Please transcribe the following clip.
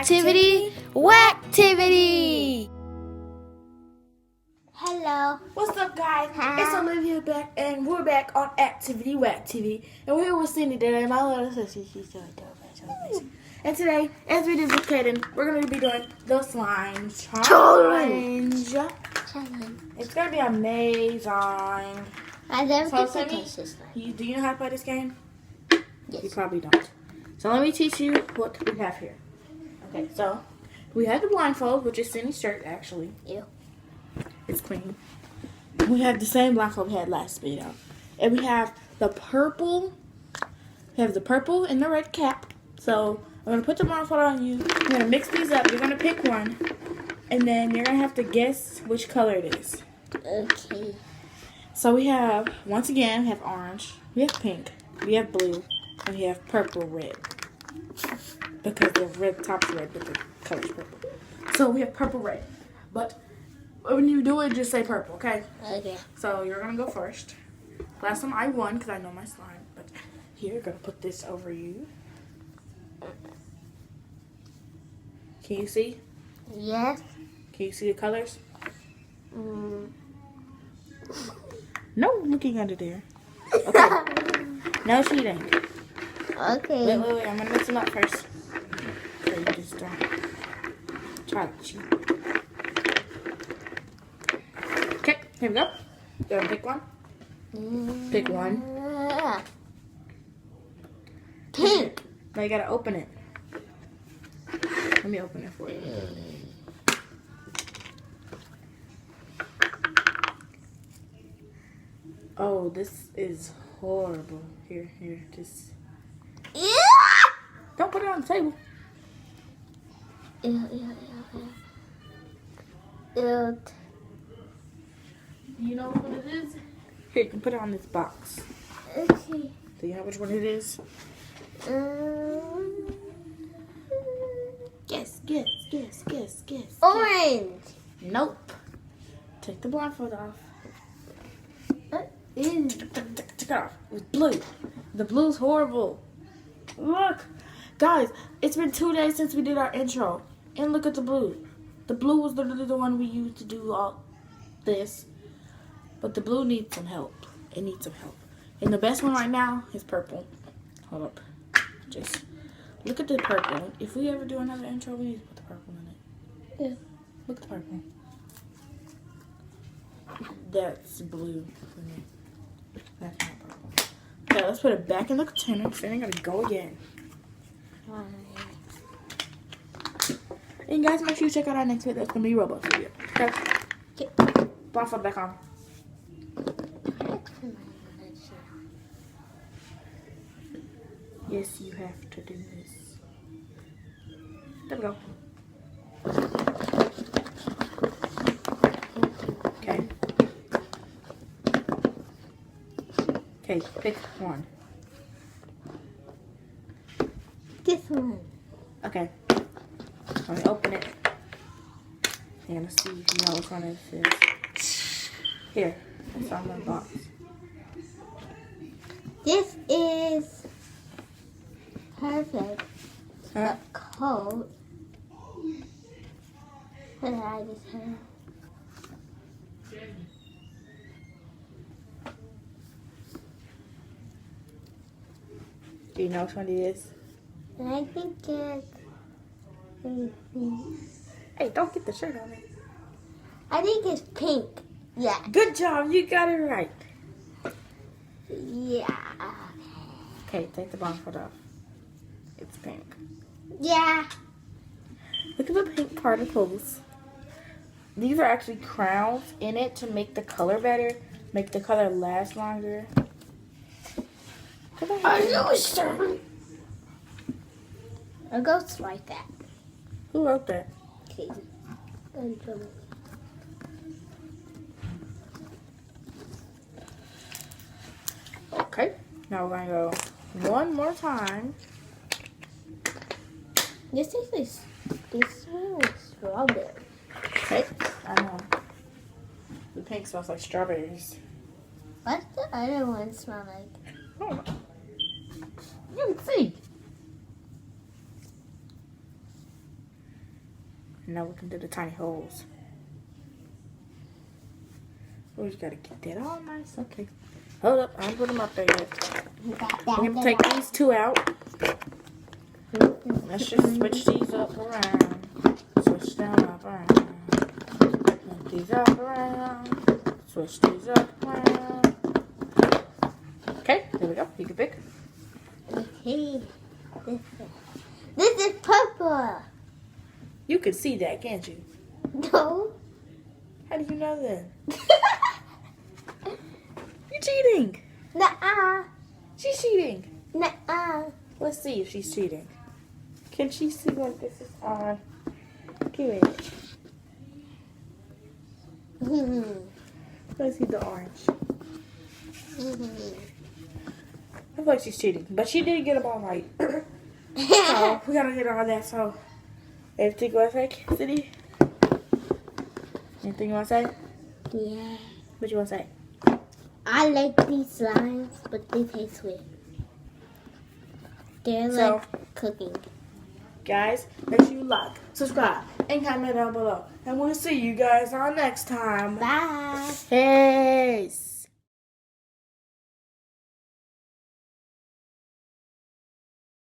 Activity Whacktivity. Hello. What's up, guys? Hi. It's Olivia back, and we're back on Activity Whacktivity. And we're here with Cindy today, and my little sister, she's so dope. And today, as we did with Kaden, we're going to be doing the slime challenge. It's going to be amazing. I never So, get to Cindy, touch this one. do you know how to play this game? Yes. You probably don't. So let me teach you what we have here. Okay, so we have the blindfold, which is Cindy's shirt, actually. Ew. It's clean. We have the same blindfold we had last video. And we have the purple. We have the purple and the red cap. So I'm going to put the blindfold on you. I'm going to mix these up. You're going to pick one. And then you're going to have to guess which color it is. Okay. So we have, once again, we have orange. We have pink. We have blue. And we have purple red. Because the red top's red, but the color's purple. So we have purple red. But when you do it, just say purple, okay? Okay. So you're going to go first. Last time I won because I know my slime. But here, you're going to put this over you. Can you see? Yes. Can you see the colors? No looking under there. Okay. No cheating. Okay. Wait. I'm going to mix them up first. So you just don't try to cheat. Okay, here we go. You want to pick one? Pick one. Pink. Now you got to open it. Let me open it for you. Oh, this is horrible. Here, just... Don't put it on the table. Ew. Do you know what it is? Here, you can put it on this box. Okay. Do you know which one it is? Guess. Orange. Nope. Take the blindfold off. Ew. Take it off. It's blue. The blue's horrible. Look. Guys, it's been 2 days since we did our intro. And look at the blue. The blue was literally the one we used to do all this. But the blue needs some help. It needs some help. And the best one right now is purple. Hold up. Just look at the purple. If we ever do another intro, we need to put the purple in it. Yeah. Look at the purple. That's blue for me. That's not purple. Okay, let's put it back in the container. Then I gotta go again. And guys, make sure you check out our next video. That's gonna be a Roblox video. Okay. Blindfold back on. Yes, you have to do this. There we go. Okay. Okay, pick one. This one. Okay. Let me open it. You're gonna see if you know which one it is. Here, it's on my box. This is perfect. Huh? But cold. What did I just hear? Do you know which one it is? And I think it's... Hey, don't get the shirt on it. I think it's pink. Yeah. Good job, you got it right. Yeah. Okay, take the blindfold off. It's pink. Yeah. Look at the pink particles. These are actually crowns in it to make the color better, make the color last longer. I know it's turn. A ghost like that. Who wrote that? Okay. Okay, now we're gonna go one more time. This one is strawberry. Okay, I know. The pink smells like strawberries. What's the other one smell like? Oh. You can see. And now we can do the tiny holes. We just gotta get that all nice. Okay. Hold up, I didn't put them up there yet. We're gonna take these two out. Let's just switch these up around. Switch them up around. Move these up around. Switch these up around. Okay, there we go. You can pick. Okay. This is purple. You can see that, can't you? No. How do you know that? You're cheating. Nuh-uh. She's cheating. Nuh-uh. Let's see if she's cheating. Can she see what this is on? Give it. Let's see the orange. I feel like she's cheating, but she did get them all right. So we gotta get all that. So everything you wanna say, City? Anything you wanna say? Yeah. What you wanna say? I like these slimes, but they taste weird. They're So- like cooking. Guys, make sure you like, subscribe, and comment down below. And we'll see you guys on next time. Bye. Hey.